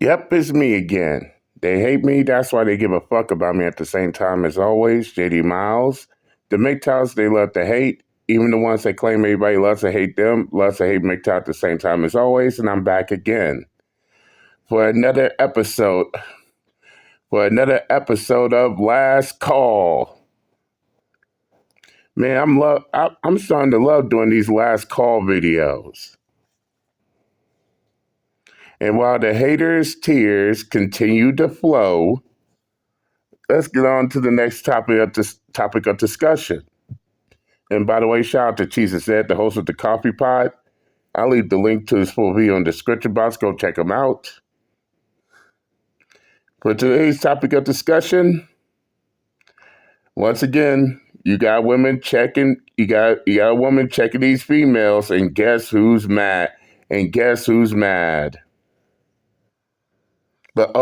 Yep, it's me again. They hate me, that's why they give a fuck about me at the same time as always. JD Miles. The MGTOWs they love to hate. Even the ones that claim everybody loves to hate them, loves to hate MGTOW at the same time as always, and I'm back again for another episode. For another episode of Last Call. Man, I'm starting to love doing these last call videos. And while the haters' tears continue to flow, let's get on to the next topic of discussion. And by the way, shout out to Jesus Ed, the host of the Coffee Pod. I'll leave the link to his full video in the description box. Go check him out. For today's topic of discussion, once again, you got women checking. You got a woman checking these females, and guess who's mad? And guess who's mad? But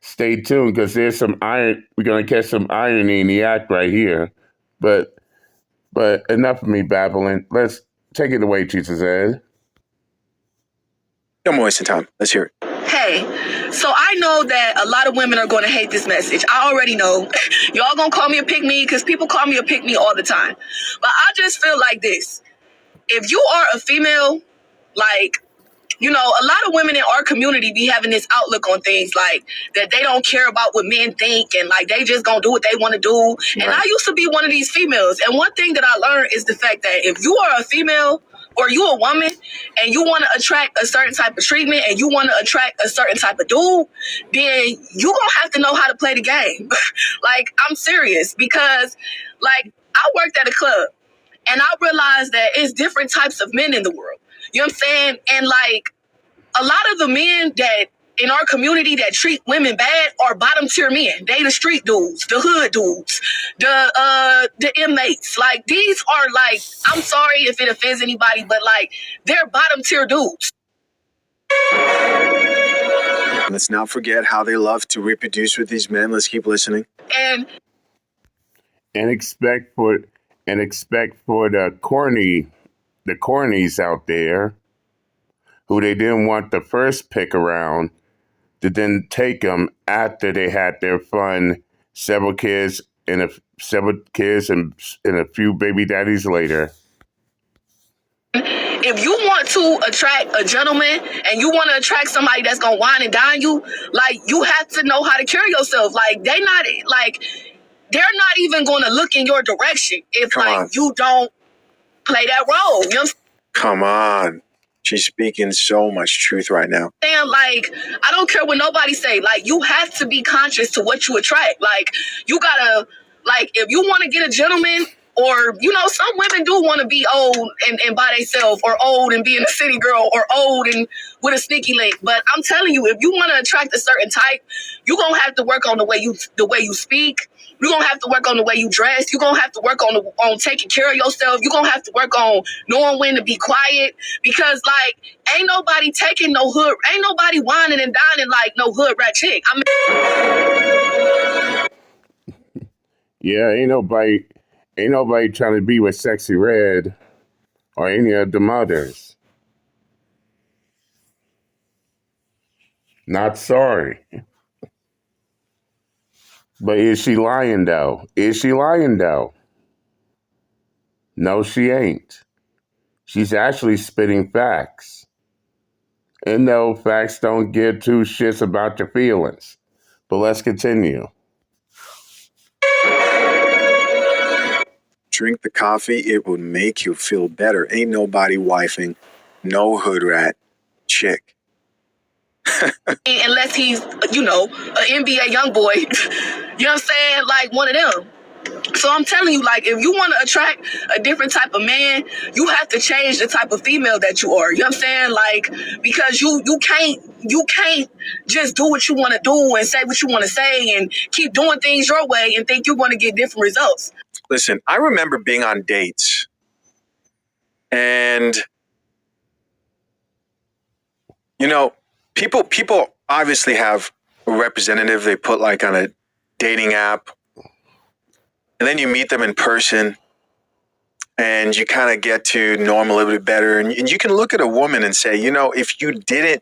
stay tuned because there's some iron. We're gonna catch some irony in the act right here. But enough of me babbling. Let's take it away, Jesus Ed. No more wasting time. Let's hear it. Hey, so I know that a lot of women are going to hate this message. I already know. Y'all going to call me a pick-me because people call me a pick-me all the time. But I just feel like this. If you are a female, like, you know, a lot of women in our community be having this outlook on things like that they don't care about what men think and like they just gonna do what they want to do. And I used to be one of these females. And one thing that I learned is the fact that if you are a female or you a woman and you want to attract a certain type of treatment and you want to attract a certain type of dude, then you gonna have to know how to play the game. Like, I'm serious because like I worked at a club and I realized that it's different types of men in the world. You know what I'm saying? And like a lot of the men that in our community that treat women bad are bottom tier men. They the street dudes, the hood dudes, the inmates. Like these are like, I'm sorry if it offends anybody, but like they're bottom tier dudes. Let's not forget how they love to reproduce with these men. Let's keep listening. And expect for the cornies out there who they didn't want the first pick around to then take them after they had their fun, several kids and a few baby daddies later. If you want to attract a gentleman and you want to attract somebody that's gonna wine and dine you, like you have to know how to carry yourself. Like they're not even gonna look in your direction if you don't play that role. You know what I'm saying? Come on. She's speaking so much truth right now. And like, I don't care what nobody say. Like, you have to be conscious to what you attract. Like, you gotta, like, if you want to get a gentleman, or, you know, some women do want to be old and by themselves, or old and being a city girl, or old and with a sneaky link. But I'm telling you, if you want to attract a certain type, you're gonna have to work on the way you speak. You're going to have to work on the way you dress. You're going to have to work on taking care of yourself. You're going to have to work on knowing when to be quiet. Because, like, ain't nobody taking no hood. Ain't nobody whining and dining like no hood rat chick. Yeah, ain't nobody trying to be with Sexy Red or any of the mothers. Not sorry. But is she lying, though? No, she ain't. She's actually spitting facts. And no, facts don't give two shits about your feelings. But let's continue. Drink the coffee. It will make you feel better. Ain't nobody wifing no hood rat chick. Unless he's, you know, an NBA young boy. You know what I'm saying? Like one of them. So I'm telling you, like, if you want to attract a different type of man, you have to change the type of female that you are. You know what I'm saying? Like, because you can't just do what you want to do and say what you want to say and keep doing things your way and think you're going to get different results. Listen, I remember being on dates and, you know, people obviously have a representative they put like on a dating app. And then you meet them in person and you kind of get to know them a little bit better. And you can look at a woman and say, you know, if you didn't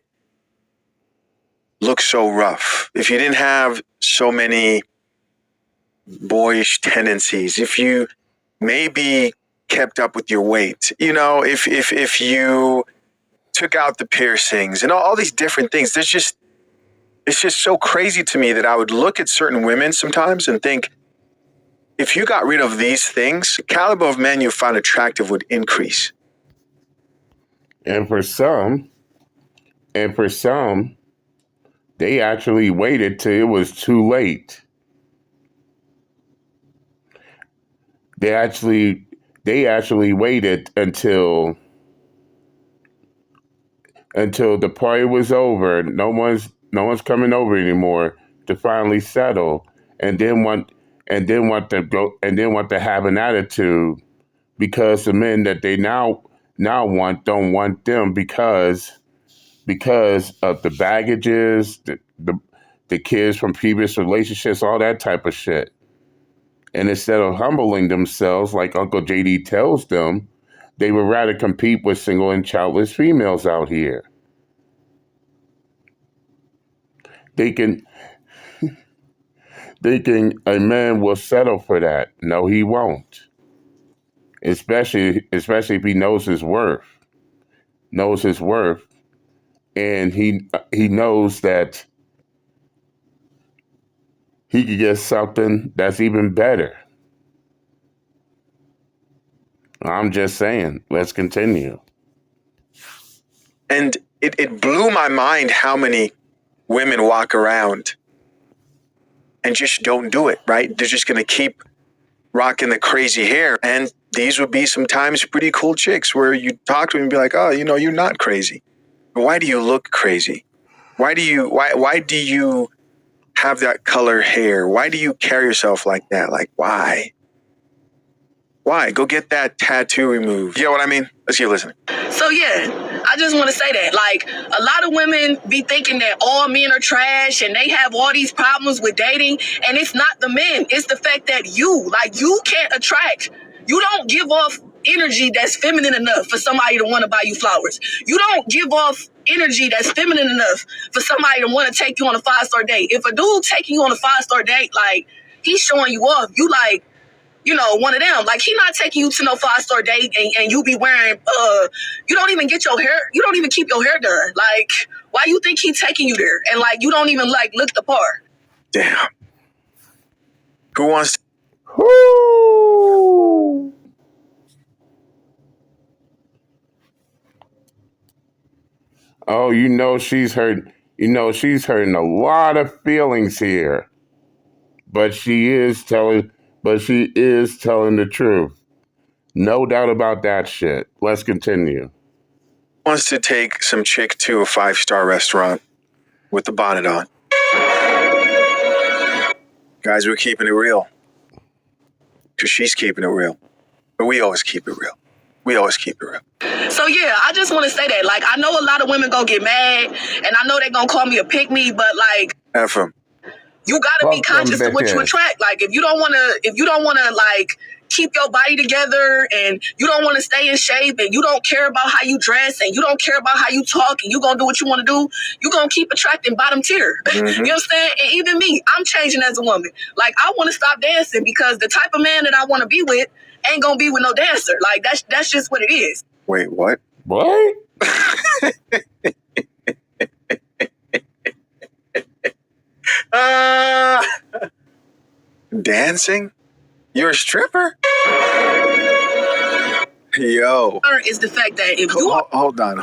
look so rough, if you didn't have so many boyish tendencies, if you maybe kept up with your weight, if you took out the piercings and all these different things, it's just so crazy to me that I would look at certain women sometimes and think, if you got rid of these things, the caliber of men you find attractive would increase. And for some, they actually waited till it was too late. They actually waited until the party was over. No one's coming over anymore to finally settle, and then want to have an attitude because the men that they now want don't want them because of the baggages, the kids from previous relationships, all that type of shit. And instead of humbling themselves like Uncle JD tells them, they would rather compete with single and childless females out here. A man will settle for that. No, he won't. Especially if he knows his worth. And he knows that he could get something that's even better. I'm just saying, let's continue. And it blew my mind how many women walk around and just don't do it, right? They're just going to keep rocking the crazy hair. And these would be sometimes pretty cool chicks where you talk to them and be like, oh, you're not crazy. Why do you look crazy? Why do you have that color hair? Why do you carry yourself like that? Like, why? Why? Go get that tattoo removed. You know what I mean? Let's keep listening. So yeah, I just want to say that, like, a lot of women be thinking that all men are trash and they have all these problems with dating, and it's not the men. It's the fact that you can't attract. You don't give off energy that's feminine enough for somebody to want to buy you flowers. You don't give off energy that's feminine enough for somebody to want to take you on a 5-star date. If a dude taking you on a 5-star date, like, he's showing you off, you like, one of them. Like, he not taking you to no 5-star date and you be wearing, you don't even get your hair, you don't even keep your hair done. Like, why you think he taking you there? And, like, you don't even, like, look the part. Damn. Who wants to? Woo! Oh, she's hurting a lot of feelings here. But she is telling the truth. No doubt about that shit. Let's continue. Wants to take some chick to a 5-star restaurant with the bonnet on. Guys, we're keeping it real. Because she's keeping it real. But we always keep it real. So yeah, I just want to say that. Like, I know a lot of women gonna get mad, and I know they're gonna call me a pick-me, but like, F 'em. You gotta be conscious of what you attract. Like, if you don't wanna like keep your body together, and you don't want to stay in shape, and you don't care about how you dress, and you don't care about how you talk, and you gonna do what you want to do, you gonna keep attracting bottom tier. Mm-hmm. You know what I'm saying? And even me, I'm changing as a woman. Like, I want to stop dancing because the type of man that I want to be with ain't gonna be with no dancer. Like, that's just what it is. Wait, what? What? Dancing? You're a stripper? Yo. Is the fact that if you hold on.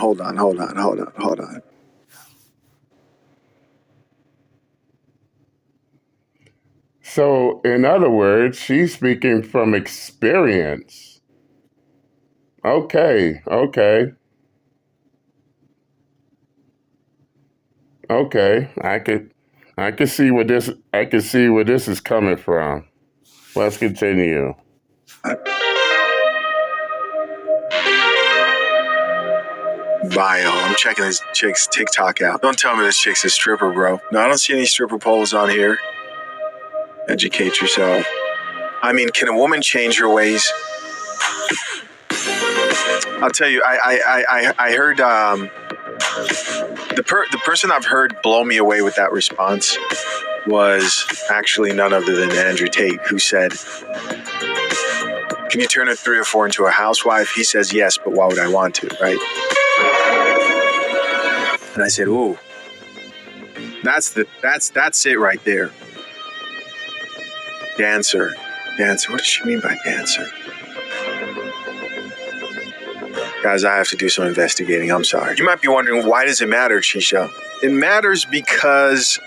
So, in other words, she's speaking from experience. Okay. I can see where this is coming from. Let's continue. Bio. I'm checking this chick's TikTok out. Don't tell me this chick's a stripper, bro. No, I don't see any stripper poles on here. Educate yourself. I mean, can a woman change her ways? I'll tell you, I heard The person I've heard blow me away with that response was actually none other than Andrew Tate, who said, "Can you turn a 3 or 4 into a housewife?" He says, "Yes, but why would I want to?" Right? And I said, "Ooh, that's it right there." Dancer. What does she mean by dancer? Guys, I have to do some investigating. I'm sorry. You might be wondering, why does it matter, Chisha? It matters because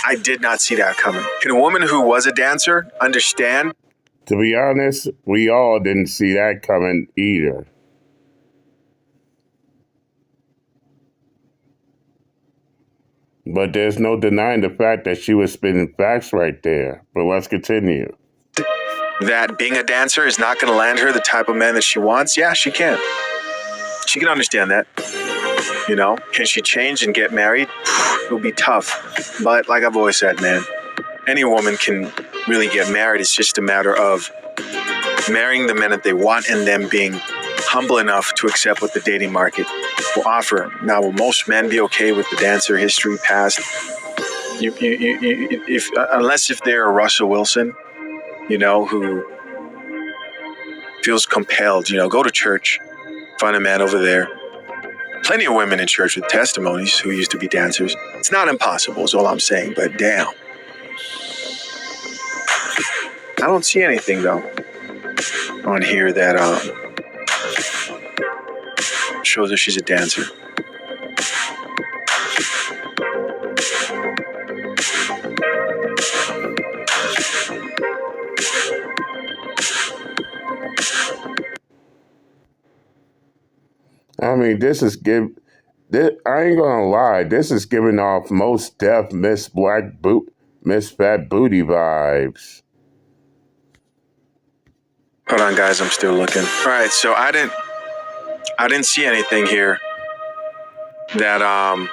I did not see that coming. Can a woman who was a dancer understand? To be honest, we all didn't see that coming either. But there's no denying the fact that she was spitting facts right there. But let's continue. That being a dancer is not going to land her the type of man that she wants? Yeah, she can. She can understand that. You know, can she change and get married? It'll be tough. But like I've always said, man, any woman can really get married. It's just a matter of marrying the men that they want and them being humble enough to accept what the dating market will offer. Now, will most men be okay with the dancer history past? Unless if they're a Russell Wilson, you know, who feels compelled, you know, go to church, find a man over there. Plenty of women in church with testimonies who used to be dancers. It's not impossible, is all I'm saying, but damn. I don't see anything, though, on here that shows that she's a dancer. I mean, I ain't gonna lie, this is giving off most deaf Miss Fat Booty vibes. Hold on, guys, I'm still looking. All right, so I didn't see anything here that I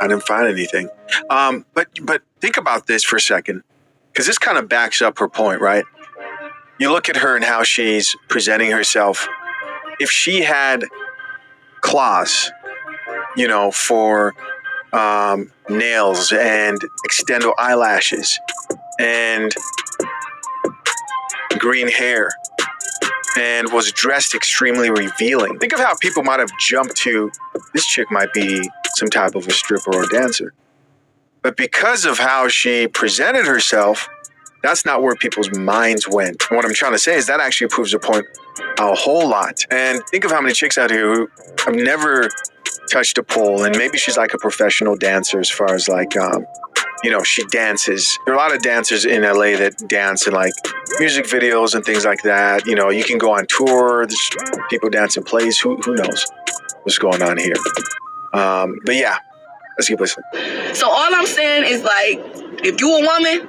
didn't find anything. But think about this for a second, because this kind of backs up her point, right? You look at her and how she's presenting herself. If she had claws, you know, for nails and extendo eyelashes and green hair and was dressed extremely revealing, think of how people might have jumped to, this chick might be some type of a stripper or dancer. But because of how she presented herself, that's not where people's minds went. And what I'm trying to say is that actually proves a point a whole lot. And think of how many chicks out here who have never touched a pole, and maybe she's like a professional dancer as far as like, you know, she dances. There are a lot of dancers in LA that dance in like music videos and things like that. You know, you can go on tour. There's people dance in plays. Who knows what's going on here? But yeah, let's keep listening. So all I'm saying is, like, if you a woman,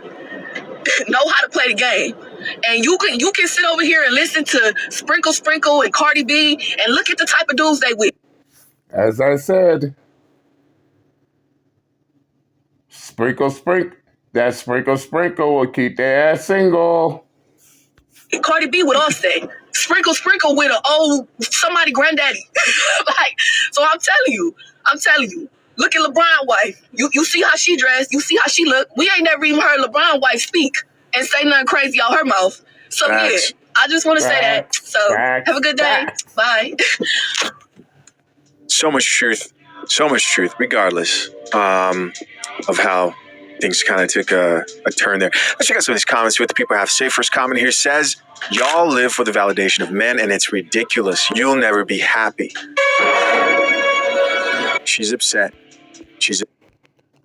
know how to play the game. And you can sit over here and listen to Sprinkle and Cardi B and look at the type of dudes they with. As I said, Sprinkle, that Sprinkle will keep their ass single. Cardi B would all say, Sprinkle with an old somebody granddaddy. Like, so I'm telling you, look at LeBron's wife. You see how she dressed, you see how she look. We ain't never even heard LeBron's wife speak and say nothing crazy out her mouth. So Facts. yeah, I just want to say that. So have a good day. Bye. So much truth, regardless of how things kind of took a turn there. Let's check out some of these comments, see what the people have to say. First comment here says, y'all live for the validation of men, and it's ridiculous. You'll never be happy. She's upset.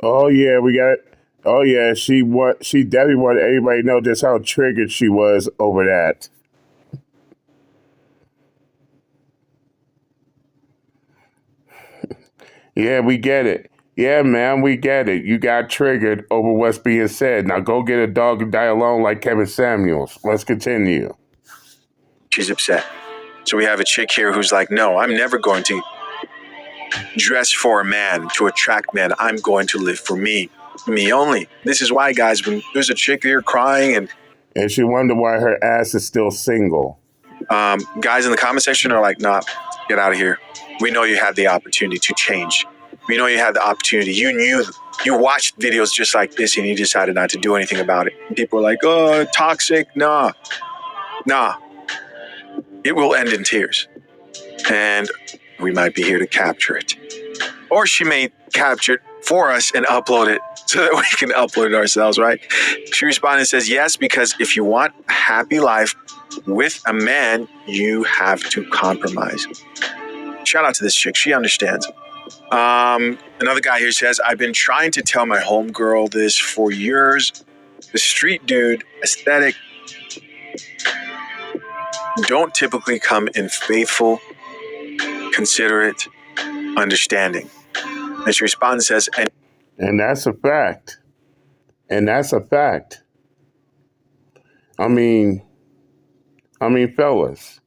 Oh yeah, we got it. Oh yeah, she definitely wanted everybody to know just how triggered she was over that. Yeah, we get it. Yeah, man, we get it. You got triggered over what's being said. Now go get a dog and die alone like Kevin Samuels. Let's continue. She's upset. So we have a chick here who's like, no, I'm never going to dress for a man to attract men. I'm going to live for me only. This is why, guys, when there's a chick here crying and she wondered why her ass is still single. Guys in the comment section are like, nah, Get out of here. We know you had the opportunity to change. We know you had the opportunity. You watched videos just like this and you decided not to do anything about it. People are like, oh, toxic. Nah. It will end in tears. And we might be here to capture it. Or she may capture it for us and upload it so that we can upload it ourselves, right? She responded and says, yes, because if you want a happy life with a man, you have to compromise. Shout out to this chick. She understands. Another guy here says, I've been trying to tell my homegirl this for years. The street dude aesthetic don't typically come in faithful, considerate, understanding. And she responds and says, And that's a fact. And that's a fact. I mean, fellas,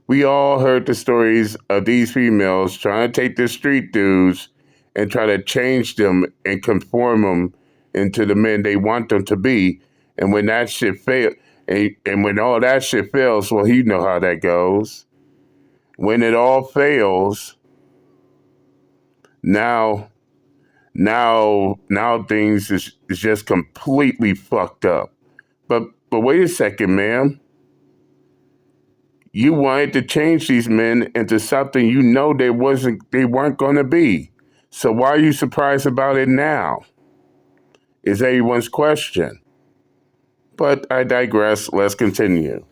we all heard the stories of these females trying to take the street dudes and try to change them and conform them into the men they want them to be. And when that shit fails, and when all that shit fails, well, you know how that goes. When it all fails, now things is just completely fucked up. But wait a second, ma'am. You wanted to change these men into something you know they weren't going to be. So why are you surprised about it now? Is everyone's question. But I digress. Let's continue.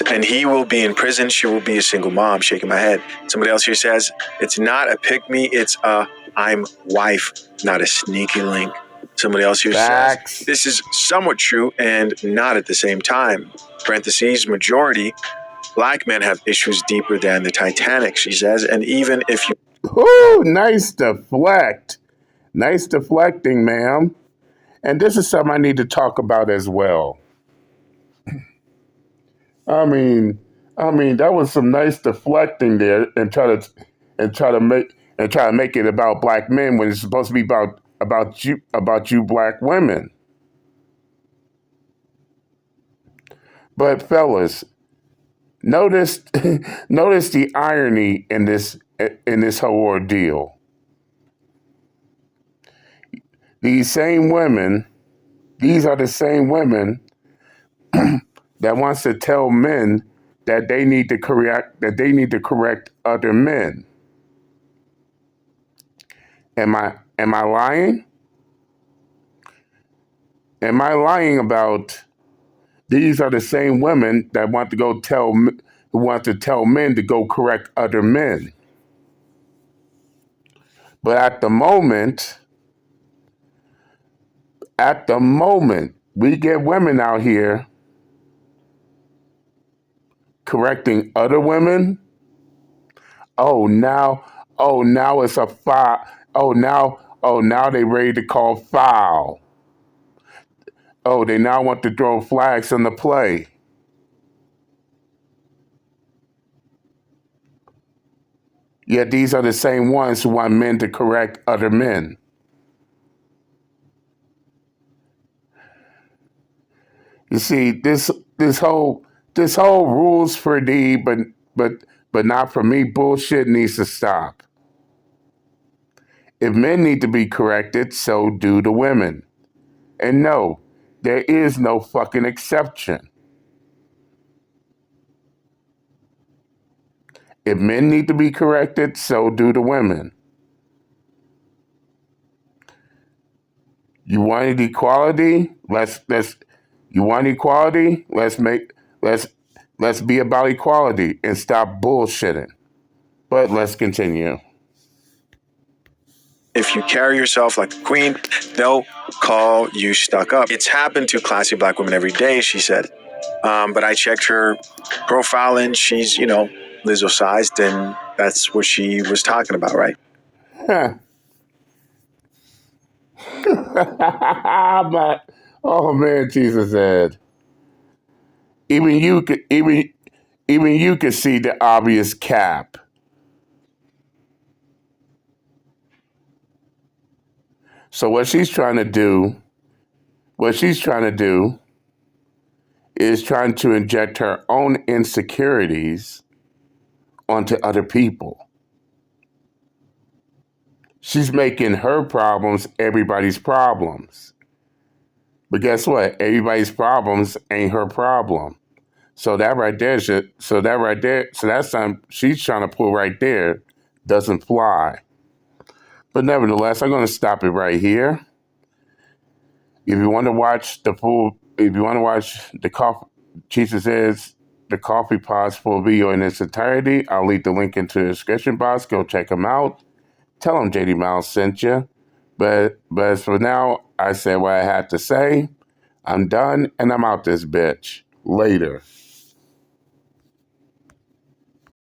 and he will be in prison. She will be a single mom. Shaking my head. Somebody else here says, it's not a pick me, it's a I'm wife, not a sneaky link. Somebody else here Facts. says, this is somewhat true and not at the same time. Parentheses, majority black men have issues deeper than the Titanic, she says. And even if you... Ooh, nice deflect. Nice deflecting, ma'am. And this is something I need to talk about as well. I mean, that was some nice deflecting there, and try to make it about black men when it's supposed to be about you black women. But fellas, notice notice the irony in this whole ordeal. These are the same women that wants to tell men that they need to correct other men. Am I lying? Am I lying about these are the same women that want to tell men to go correct other men? But at the moment, we get women out here correcting other women. Now it's a foul. Now they ready to call foul. Oh, they now want to throw flags on the play. Yet these are the same ones who want men to correct other men. You see, this whole rules for thee, but not for me bullshit needs to stop. If men need to be corrected, so do the women. And no, there is no fucking exception. If men need to be corrected, so do the women. You wanted equality? You want equality? Let's be about equality and stop bullshitting. But let's continue. If you carry yourself like a queen, they'll call you stuck up. It's happened to classy black women every day, she said. But I checked her profile and she's, Lizzo sized, and that's what she was talking about, right? Huh. Oh man, Jesus said. Even you could see the obvious cap. So what she's trying to do is trying to inject her own insecurities onto other people. She's making her problems everybody's problems. But guess what? Everybody's problems ain't her problem. So that right there, so that's something she's trying to pull right there doesn't fly. But nevertheless, I'm going to stop it right here. If you want to watch the Jesus is the Coffee Pod's full video in its entirety, I'll leave the link into the description box. Go check them out. Tell them JD Miles sent you. But as for now, I said what I had to say. I'm done, and I'm out this bitch. Later.